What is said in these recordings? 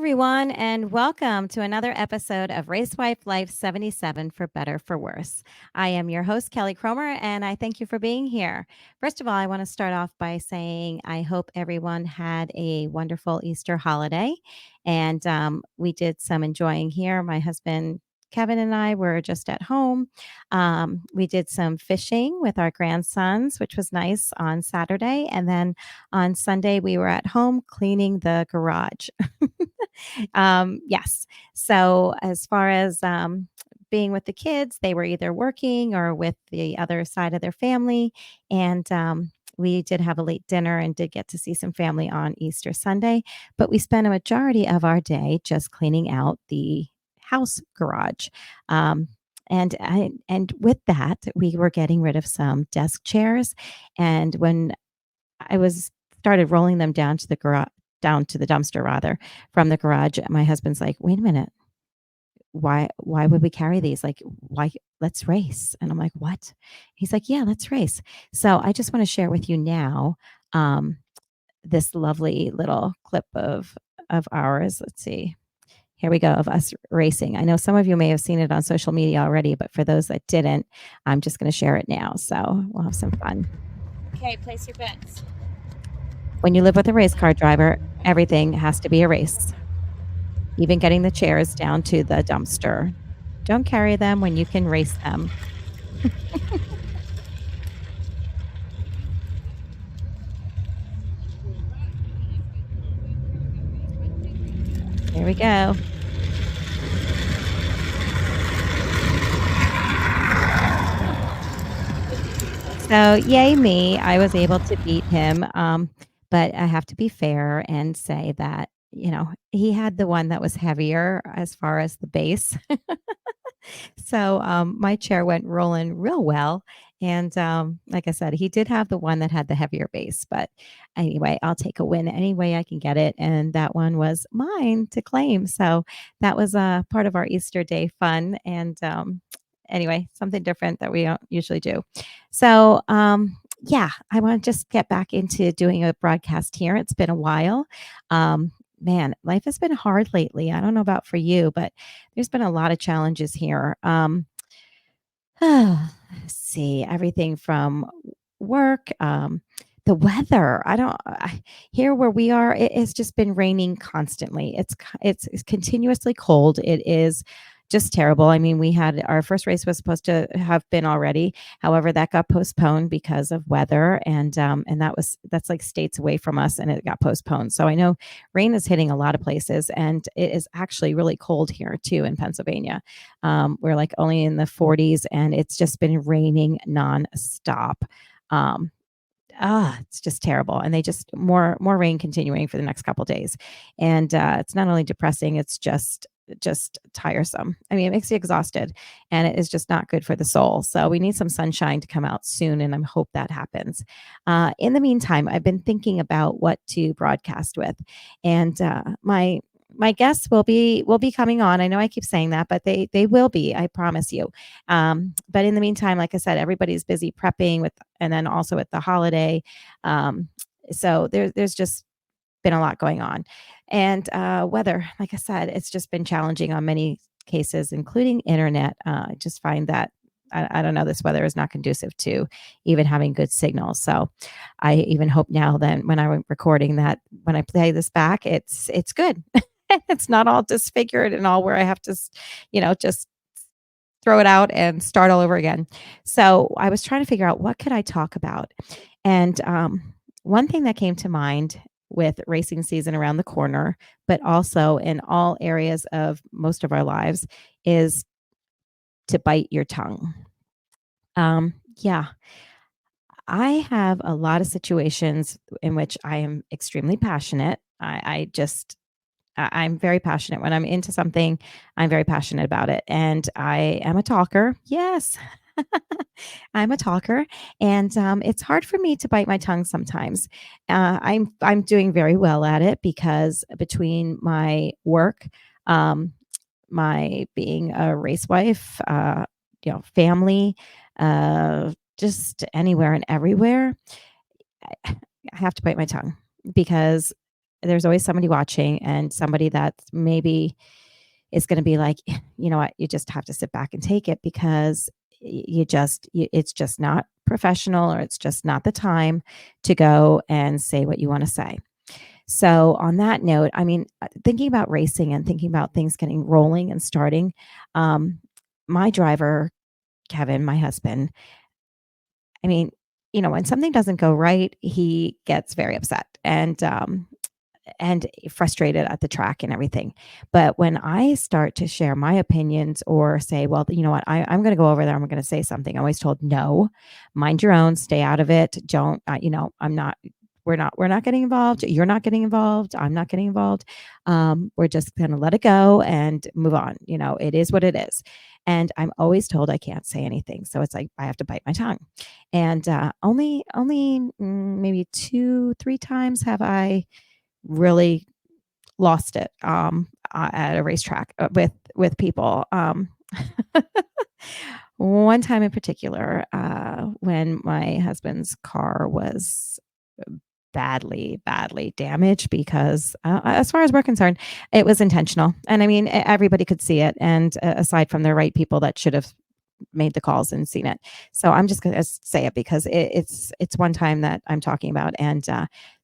everyone, and welcome to another episode of Race Wife Life 77 for Better for Worse. I am your host, Kelly Cromer, and I thank you for being here. First of all, I want to start off by saying I hope everyone had a wonderful Easter holiday. And we did some enjoying here. My husband, Kevin, and I were just at home. We did some fishing with our grandsons, which was nice on Saturday. And then on Sunday, we were at home cleaning the garage. Yes. So as far as being with the kids, they were either working or with the other side of their family. And we did have a late dinner and did get to see some family on Easter Sunday. But we spent a majority of our day just cleaning out the house garage. Um, and with that, we were getting rid of some desk chairs. And when I was started rolling them down to the dumpster rather, from the garage, my husband's like, "Wait a minute. Why would we carry these? Like, why let's race." And I'm like, "What?" He's like, "Yeah, let's race." So I just want to share with you now um, this lovely little clip of ours. Let's see. Here we go of us racing. I know some of you may have seen it on social media already, but for those that didn't, I'm just going to share it now. So we'll have some fun. Okay, place your bets. When you live with a race car driver, everything has to be a race, even getting the chairs down to the dumpster. Don't carry them when you can race them. Here we go. So, yay me, I was able to beat him, but I have to be fair and say that, he had the one that was heavier as far as the base. So, my chair went rolling real well, and, like I said, he did have the one that had the heavier base, but anyway, I'll take a win any way I can get it, and that one was mine to claim, so that was, part of our Easter day fun, and, anyway, something different that we don't usually do. So, yeah, I wanna just get back into doing a broadcast here. It's been a while. Man, life has been hard lately. I don't know about for you, but there's been a lot of challenges here. Let's see, everything from work, the weather. Here where we are, it has just been raining constantly. It's continuously cold. It is just terrible. I mean, we had our first race was supposed to have been already. However, that got postponed because of weather, and that's like states away from us, and it got postponed. So I know rain is hitting a lot of places, and it is actually really cold here too in Pennsylvania. We're like only in the 40s, and it's just been raining nonstop. Um, it's just terrible, and they just more rain continuing for the next couple days, and it's not only depressing, it's just tiresome. I mean, it makes you exhausted, and it is just not good for the soul. So we need some sunshine to come out soon, and I hope that happens. In the meantime, I've been thinking about what to broadcast with, and my guests will be coming on. I know I keep saying that, but they will be. I promise you. But in the meantime, like I said, everybody's busy prepping with, and then also with the holiday. Um, so there's just been a lot going on, and weather. Like I said, it's just been challenging on many cases, including internet. I just find that. I don't know. This weather is not conducive to even having good signal. So, I even hope now that when I'm recording that when I play this back, it's good. It's not all disfigured and all where I have to, just throw it out and start all over again. So I was trying to figure out what could I talk about, and one thing that came to mind with racing season around the corner, but also in all areas of most of our lives, is to bite your tongue. Yeah, I have a lot of situations in which I am extremely passionate. I'm very passionate. When I'm into something, I'm very passionate about it. And I am a talker. Yes. I'm a talker, and it's hard for me to bite my tongue sometimes. I'm doing very well at it because between my work, um, my being a race wife, family, just anywhere and everywhere, I have to bite my tongue because there's always somebody watching and somebody that maybe is going to be like, you know what, you just have to sit back and take it because it's just not professional, or it's just not the time to go and say what you want to say. So on that note, I mean, thinking about racing and thinking about things getting rolling and starting, um, my driver, Kevin, my husband, I mean, when something doesn't go right, he gets very upset and frustrated at the track and everything. But when I start to share my opinions or say, well, you know what, I'm going to go over there, I'm going to say something, I'm always told, no, mind your own, stay out of it. Don't, I'm not, we're not getting involved. You're not getting involved. I'm not getting involved. We're just going to let it go and move on. It is what it is. And I'm always told I can't say anything. So it's like I have to bite my tongue. And only maybe 2, 3 times have I really lost it at a racetrack with people. One time in particular, when my husband's car was badly, badly damaged because, as far as we're concerned, it was intentional. And I mean, everybody could see it. And aside from the right people that should have made the calls and seen it. So I'm just going to say it because it's one time that I'm talking about, and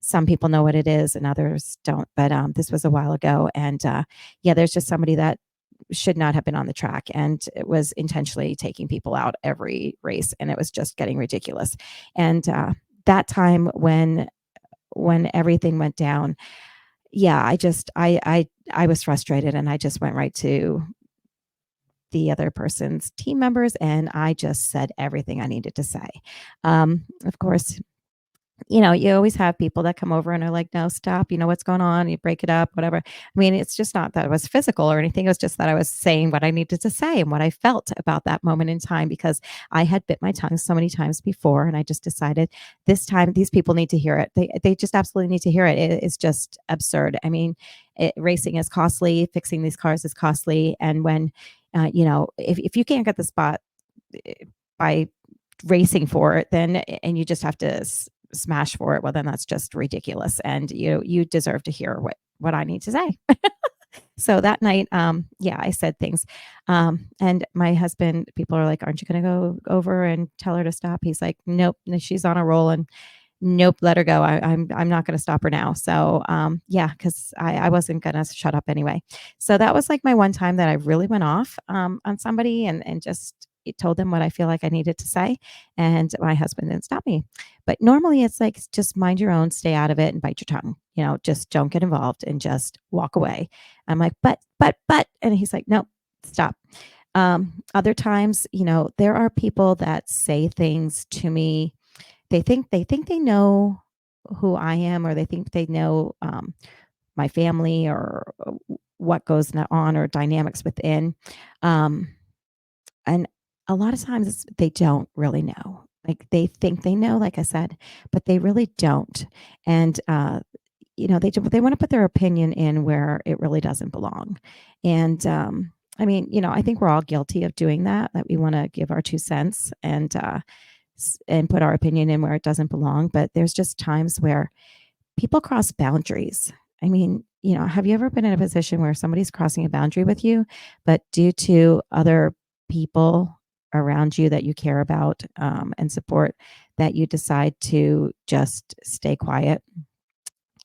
some people know what it is and others don't. But this was a while ago, and yeah, there's just somebody that should not have been on the track, and it was intentionally taking people out every race, and it was just getting ridiculous. And that time when everything went down, yeah, I was frustrated, and I just went right to the other person's team members, and I just said everything I needed to say. Of course, you always have people that come over and are like, no, stop, what's going on? You break it up, whatever. I mean, it's just not that it was physical or anything. It was just that I was saying what I needed to say and what I felt about that moment in time, because I had bit my tongue so many times before. And I just decided this time, these people need to hear it. They just absolutely need to hear it. It's just absurd. I mean, racing is costly. Fixing these cars is costly. And when, if you can't get the spot by racing for it, then, and you just have to smash for it, well, then that's just ridiculous, and you deserve to hear what I need to say. So that night, yeah, I said things, and my husband, people are like, aren't you going to go over and tell her to stop? He's like, nope, she's on a roll, and nope, let her go. I'm not going to stop her now. So yeah, because I wasn't going to shut up anyway. So that was like my one time that I really went off on somebody, and just told them what I feel like I needed to say, and my husband didn't stop me. But normally it's like, just mind your own, stay out of it, and bite your tongue. Just don't get involved and just walk away. I'm like, but, and he's like, no, stop. Other times, there are people that say things to me. They think they know who I am, or they think they know my family, or what goes on, or dynamics within. Um, and a lot of times they don't really know. Like, they think they know, like I said, but they really don't. And they want to put their opinion in where it really doesn't belong. And I mean, I think we're all guilty of doing that we want to give our 2 cents and put our opinion in where it doesn't belong. But there's just times where people cross boundaries. I mean, have you ever been in a position where somebody's crossing a boundary with you, but due to other people around you that you care about and support, that you decide to just stay quiet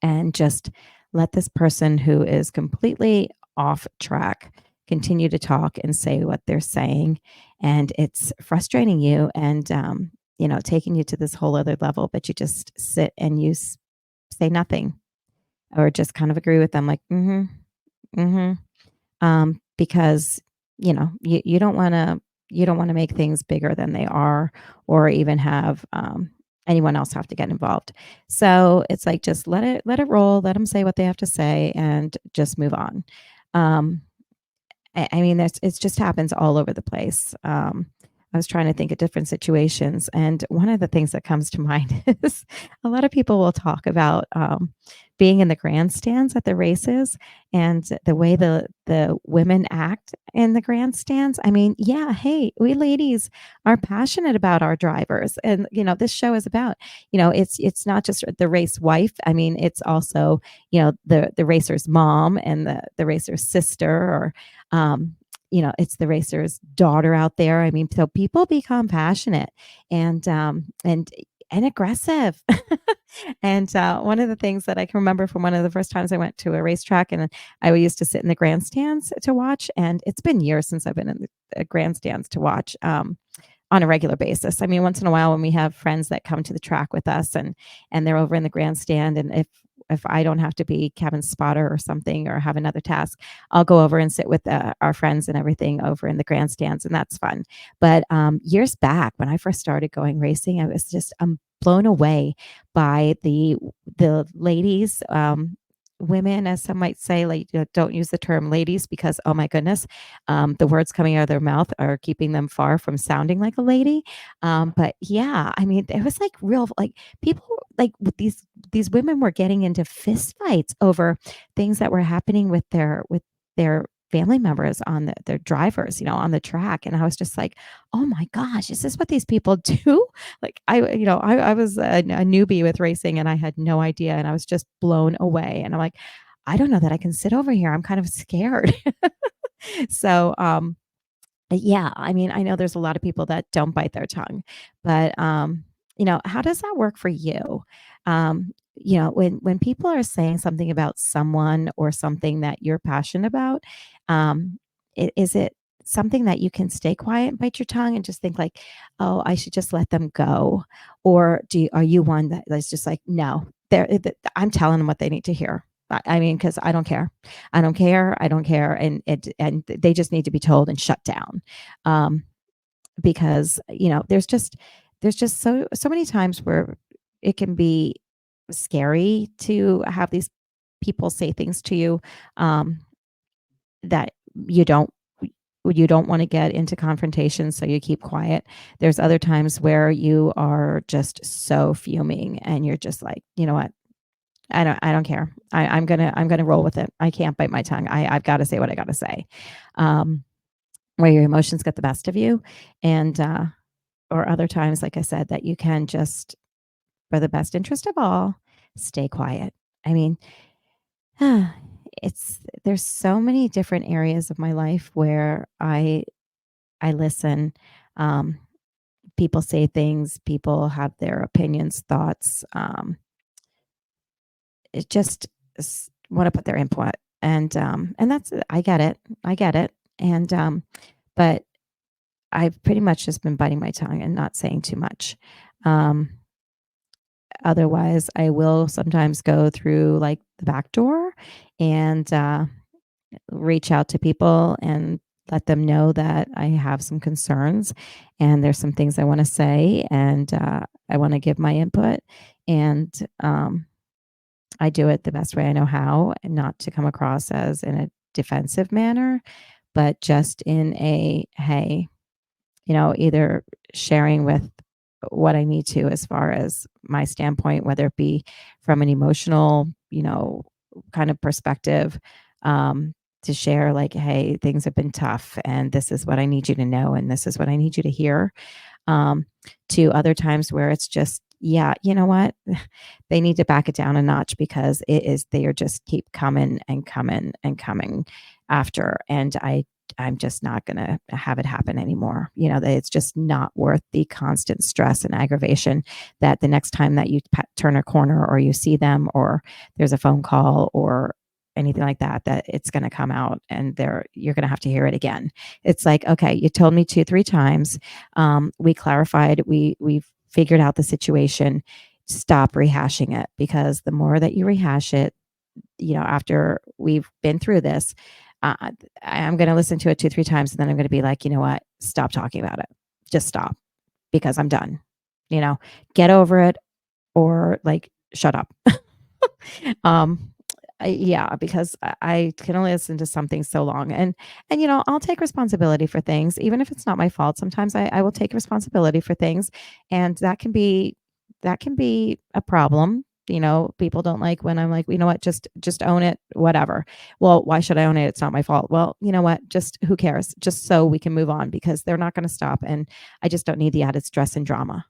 and just let this person who is completely off track continue to talk and say what they're saying, and it's frustrating you, and taking you to this whole other level, but you just sit and you say nothing, or just kind of agree with them, like, mm-hmm, mm-hmm, because you don't want to make things bigger than they are, or even have anyone else have to get involved. So it's like, just let it roll, let them say what they have to say, and just move on. um, I mean, it just happens all over the place. I was trying to think of different situations, and one of the things that comes to mind is a lot of people will talk about being in the grandstands at the races and the way the women act in the grandstands. I mean, yeah, hey, we ladies are passionate about our drivers, and this show is about it's not just the race wife. I mean, it's also the racer's mom and the racer's sister, or it's the racer's daughter out there. I mean, so people become passionate and aggressive. And one of the things that I can remember from one of the first times I went to a racetrack, and I used to sit in the grandstands to watch, and it's been years since I've been in the grandstands to watch. On a regular basis. I mean, once in a while when we have friends that come to the track with us and they're over in the grandstand, and if I don't have to be cabin spotter or something or have another task, I'll go over and sit with our friends and everything over in the grandstands, and that's fun. But years back when I first started going racing, I was just blown away by the ladies. Women, as some might say, like, don't use the term ladies because, oh my goodness, the words coming out of their mouth are keeping them far from sounding like a lady. But yeah, I mean, it was like real, like people, like with these women were getting into fist fights over things that were happening with their family members on their drivers, on the track. And I was just like, oh my gosh, is this what these people do? Like I was a newbie with racing and I had no idea, and I was just blown away. And I'm like, I don't know that I can sit over here. I'm kind of scared. So, yeah, I mean, I know there's a lot of people that don't bite their tongue, but how does that work for you? When people are saying something about someone or something that you're passionate about, um, is it something that you can stay quiet and bite your tongue and just think like, oh, I should just let them go, or are you one that's just like, no, I'm telling them what they need to hear. I mean, because I don't care. I don't care. I don't care. And they just need to be told and shut down. Um, because there's just so many times where it can be scary to have these people say things to you um, that you don't want to get into confrontation, so you keep quiet. There's other times where you are just so fuming and you're just like, you know what? I don't care. I'm gonna roll with it. I can't bite my tongue. I've got to say what I got to say. Um, where your emotions get the best of you, and or other times, like I said, that you can just, for the best interest of all, stay quiet. I mean, it's there's so many different areas of my life where I listen. Um, People say things. People have their opinions, thoughts. It just want to put their input, and that's, I get it. I get it. And but I've pretty much just been biting my tongue and not saying too much. Um, Otherwise, I will sometimes go through like the back door and reach out to people and let them know that I have some concerns and there's some things I want to say, and I want to give my input. And I do it the best way I know how, and not to come across as in a defensive manner, but just in a, hey, either sharing with what I need to as far as my standpoint, whether it be from an emotional, kind of perspective, to share like, hey, things have been tough and this is what I need you to know and this is what I need you to hear. Um, to other times where it's just, yeah, you know what? They need to back it down a notch because they are just keep coming and coming and coming after. And I'm just not going to have it happen anymore. That it's just not worth the constant stress and aggravation that the next time that you turn a corner or you see them or there's a phone call or anything like that, that it's going to come out and you're going to have to hear it again. It's like, okay, you told me 2-3 times. We clarified, we've figured out the situation. Stop rehashing it, because the more that you rehash it, after we've been through this, uh, I'm going to listen to it 2-3 times, and then I'm going to be like, you know what? Stop talking about it. Just stop, because I'm done. You know, get over it, or like shut up. um, Yeah, because I can only listen to something so long, and I'll take responsibility for things, even if it's not my fault. Sometimes I will take responsibility for things, and that can be a problem. People don't like when I'm like, you know what, just own it, whatever. Well, why should I own it? It's not my fault. Well, you know what? Just who cares? Just so we can move on because they're not going to stop, and I just don't need the added stress and drama.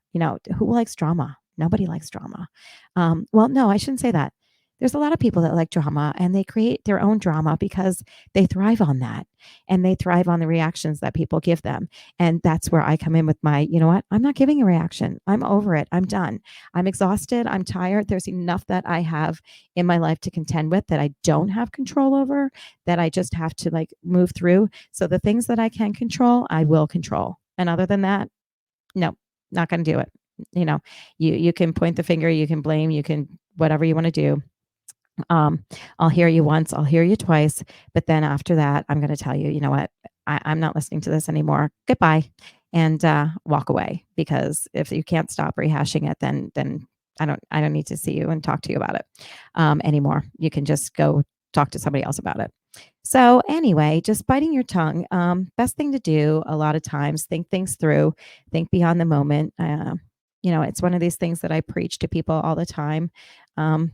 Who likes drama? Nobody likes drama. Well, no, I shouldn't say that. There's a lot of people that like drama and they create their own drama because they thrive on that and they thrive on the reactions that people give them. And that's where I come in with my, you know what? I'm not giving a reaction. I'm over it. I'm done. I'm exhausted. I'm tired. There's enough that I have in my life to contend with that I don't have control over, that I just have to like move through. So the things that I can control, I will control. And other than that, no, not going to do it. You know, you can point the finger, you can blame, you can whatever you want to do. um, I'll hear you once, I'll hear you twice, but then after that, I'm going to tell you, you know what, I'm not listening to this anymore. Goodbye, and walk away. Because if you can't stop rehashing it, then I don't need to see you and talk to you about it anymore. You can just go talk to somebody else about it. So anyway, just biting your tongue. Best thing to do a lot of times. Think things through. Think beyond the moment. It's one of these things that I preach to people all the time. Um,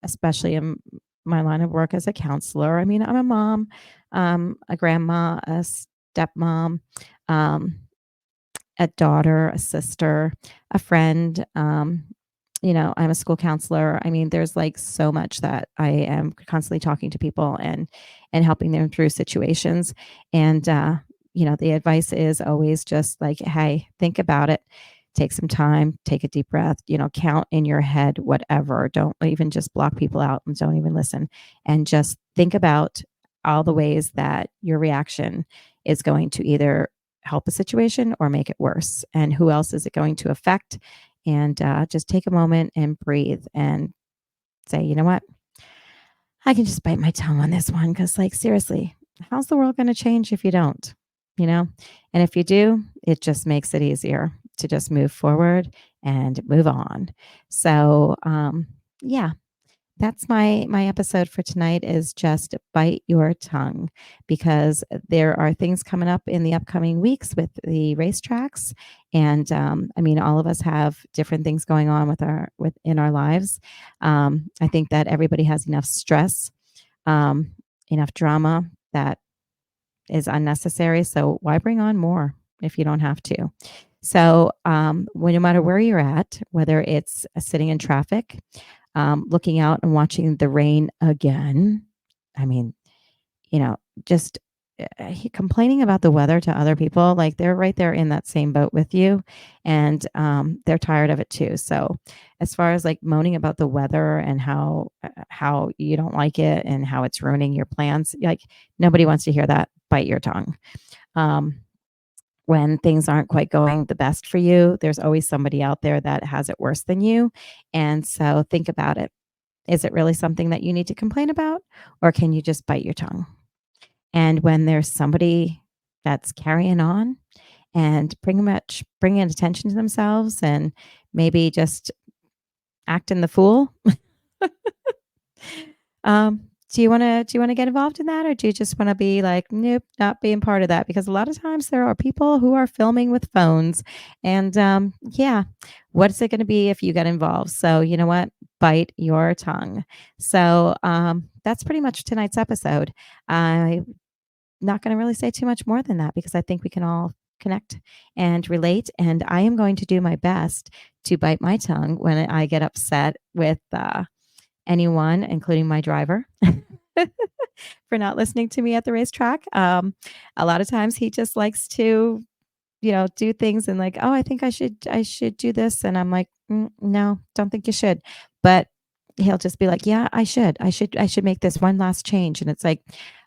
Especially in my line of work as a counselor. I mean, I'm a mom, a grandma, a stepmom, um, a daughter, a sister, a friend. I'm a school counselor. I mean, there's like so much that I am constantly talking to people and helping them through situations. And the advice is always just like, hey, think about it. Take some time, take a deep breath, count in your head, whatever. Don't even just block people out and don't even listen. And just think about all the ways that your reaction is going to either help a situation or make it worse. And who else is it going to affect? And just take a moment and breathe and say, you know what? I can just bite my tongue on this one because, like, seriously, how's the world going to change if you don't? You know? And if you do, it just makes it easier to just move forward and move on. So, yeah, that's my episode for tonight is just bite your tongue, because there are things coming up in the upcoming weeks with the racetracks. And I mean, all of us have different things going on within our lives. I think that everybody has enough stress, um, enough drama that is unnecessary. So why bring on more if you don't have to? So, no matter where you're at, whether it's sitting in traffic, looking out and watching the rain again. I mean, you know, just complaining about the weather to other people, like they're right there in that same boat with you, and they're tired of it too. So, as far as like moaning about the weather and how you don't like it and how it's ruining your plans, like nobody wants to hear that. Bite your tongue. Um, when things aren't quite going the best for you, there's always somebody out there that has it worse than you. And so think about it. Is it really something that you need to complain about? Or can you just bite your tongue? And when there's somebody that's carrying on and pretty much bringing attention to themselves and maybe just acting the fool, do you want to get involved in that, or do you just want to be like, nope, not being part of that? Because a lot of times there are people who are filming with phones, and yeah, what's it going to be if you get involved? So you know what, bite your tongue. So that's pretty much tonight's episode. I'm not going to really say too much more than that because I think we can all connect and relate. And I am going to do my best to bite my tongue when I get upset with anyone, including my driver, for not listening to me at the racetrack. A lot of times he just likes to, do things and like, oh, I think I should do this, and I'm like, no, don't think you should. But he'll just be like, yeah, I should make this one last change, and it's like,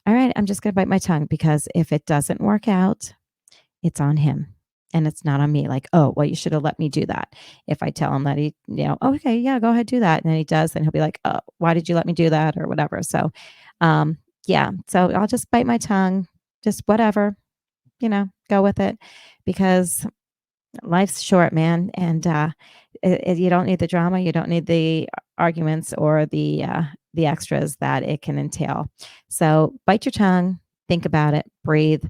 all right, I'm just gonna bite my tongue because if it doesn't work out, it's on him and it's not on me. Like, oh, well, you should have let me do that. If I tell him that "Oh, okay, yeah, go ahead, do that." And then he does, then he'll be like, oh, why did you let me do that? Or whatever. So, yeah. So I'll just bite my tongue, just whatever, go with it because life's short, man. And you don't need the drama. You don't need the arguments or the the extras that it can entail. So bite your tongue, think about it, breathe,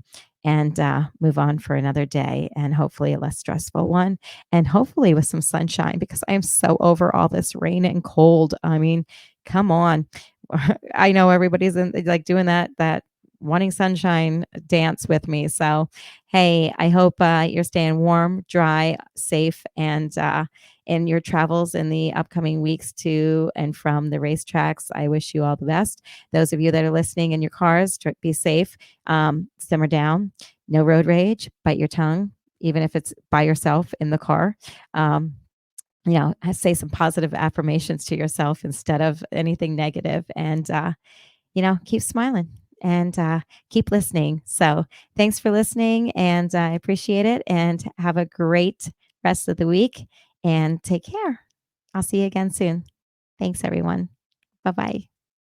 and move on for another day, and hopefully a less stressful one, and hopefully with some sunshine, because I am so over all this rain and cold. I mean, come on. I know everybody's like doing that wanting sunshine dance with me. So, hey, I hope you're staying warm, dry, safe, and in your travels in the upcoming weeks to and from the racetracks. I wish you all the best. Those of you that are listening in your cars, be safe, simmer down, no road rage, bite your tongue, even if it's by yourself in the car. Say some positive affirmations to yourself instead of anything negative, and keep smiling, and keep listening. So, thanks for listening, and I appreciate it. And have a great rest of the week, and take care. I'll see you again soon. Thanks, everyone. Bye bye.